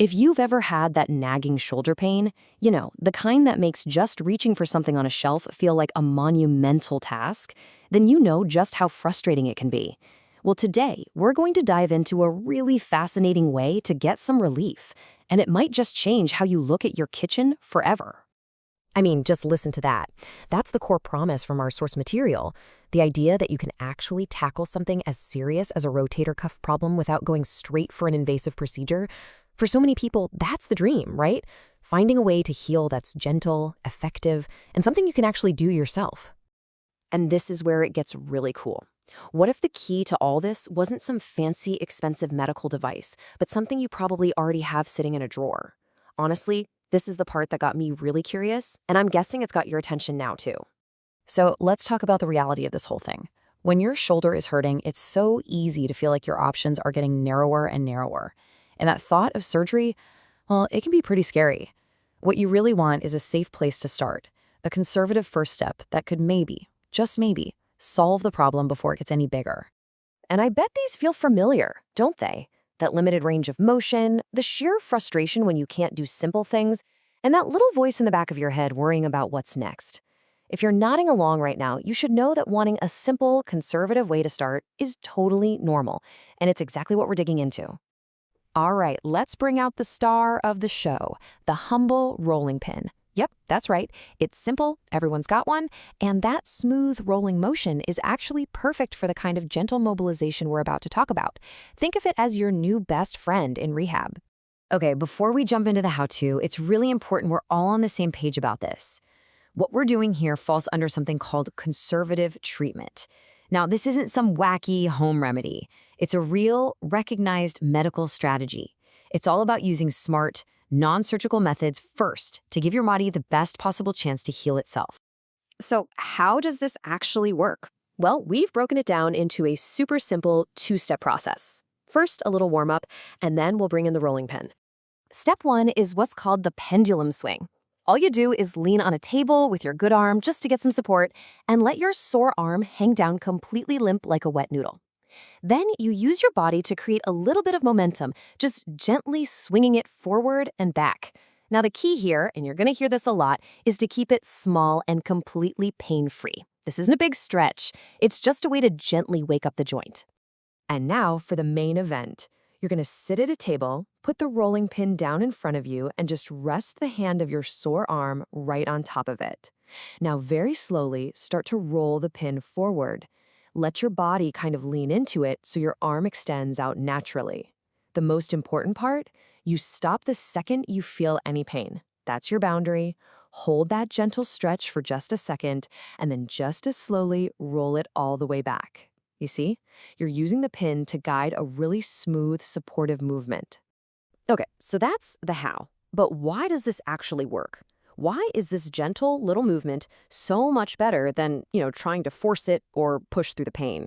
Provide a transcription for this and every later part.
If you've ever had that nagging shoulder pain, the kind that makes just reaching for something on a shelf feel like a monumental task, then you know just how frustrating it can be. Well, today, we're going to dive into a really fascinating way to get some relief, and it might just change how you look at your kitchen forever. I mean, just listen to that. That's the core promise from our source material. The idea that you can actually tackle something as serious as a rotator cuff problem without going straight for an invasive procedure. For so many people, that's the dream, right? Finding a way to heal that's gentle, effective, and something you can actually do yourself. And this is where it gets really cool. What if the key to all this wasn't some fancy, expensive medical device, but something you probably already have sitting in a drawer? Honestly, this is the part that got me really curious, and I'm guessing it's got your attention now too. So let's talk about the reality of this whole thing. When your shoulder is hurting, it's so easy to feel like your options are getting narrower and narrower. And that thought of surgery, well, it can be pretty scary. What you really want is a safe place to start, a conservative first step that could maybe, just maybe, solve the problem before it gets any bigger. And I bet these feel familiar, don't they? That limited range of motion, the sheer frustration when you can't do simple things, and that little voice in the back of your head worrying about what's next. If you're nodding along right now, you should know that wanting a simple, conservative way to start is totally normal, and it's exactly what we're digging into. All right, let's bring out the star of the show, the humble rolling pin. Yep, that's right. It's simple, everyone's got one, and that smooth rolling motion is actually perfect for the kind of gentle mobilization we're about to talk about. Think of it as your new best friend in rehab. Okay, before we jump into the how-to, it's really important we're all on the same page about this. What we're doing here falls under something called conservative treatment. Now, this isn't some wacky home remedy. It's a real, recognized medical strategy. It's all about using smart, non-surgical methods first to give your body the best possible chance to heal itself. So how does this actually work? Well, we've broken it down into a super simple two-step process. First, a little warm-up, and then we'll bring in the rolling pin. Step 1 is what's called the pendulum swing. All you do is lean on a table with your good arm just to get some support and let your sore arm hang down completely limp like a wet noodle. Then you use your body to create a little bit of momentum, just gently swinging it forward and back. Now the key here, and you're going to hear this a lot, is to keep it small and completely pain-free. This isn't a big stretch. It's just a way to gently wake up the joint. And now for the main event. You're going to sit at a table, put the rolling pin down in front of you, and just rest the hand of your sore arm right on top of it. Now very slowly start to roll the pin forward. Let your body kind of lean into it so your arm extends out naturally. The most important part, you stop the second you feel any pain. That's your boundary. Hold that gentle stretch for just a second, and then just as slowly roll it all the way back. You see? You're using the pin to guide a really smooth, supportive movement. Okay, so that's the how. But why does this actually work? Why is this gentle little movement so much better than, trying to force it or push through the pain?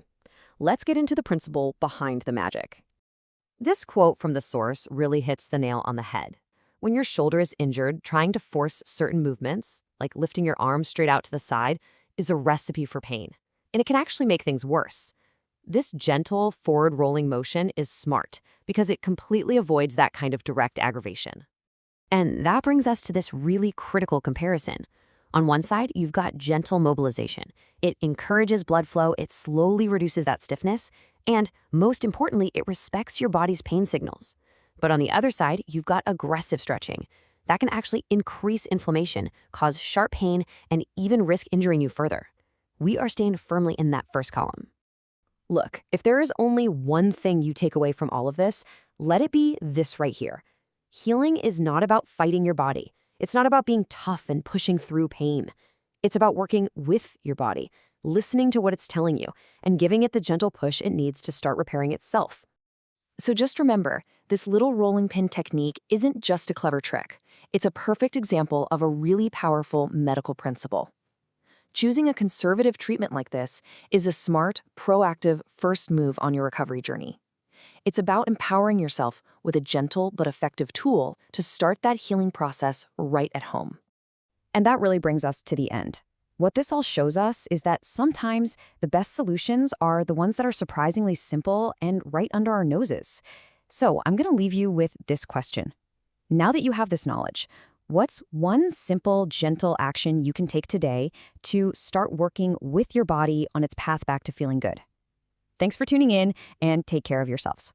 Let's get into the principle behind the magic. This quote from the source really hits the nail on the head. When your shoulder is injured, trying to force certain movements, like lifting your arm straight out to the side, is a recipe for pain. And it can actually make things worse. This gentle, forward-rolling motion is smart because it completely avoids that kind of direct aggravation. And that brings us to this really critical comparison. On one side, you've got gentle mobilization. It encourages blood flow, it slowly reduces that stiffness, and most importantly, it respects your body's pain signals. But on the other side, you've got aggressive stretching. That can actually increase inflammation, cause sharp pain, and even risk injuring you further. We are staying firmly in that first column. Look, if there is only one thing you take away from all of this, let it be this right here. Healing is not about fighting your body. It's not about being tough and pushing through pain. It's about working with your body, listening to what it's telling you, and giving it the gentle push it needs to start repairing itself. So just remember, this little rolling pin technique isn't just a clever trick. It's a perfect example of a really powerful medical principle. Choosing a conservative treatment like this is a smart, proactive first move on your recovery journey. It's about empowering yourself with a gentle but effective tool to start that healing process right at home. And that really brings us to the end. What this all shows us is that sometimes the best solutions are the ones that are surprisingly simple and right under our noses. So I'm going to leave you with this question. Now that you have this knowledge, what's one simple, gentle action you can take today to start working with your body on its path back to feeling good? Thanks for tuning in, and take care of yourselves.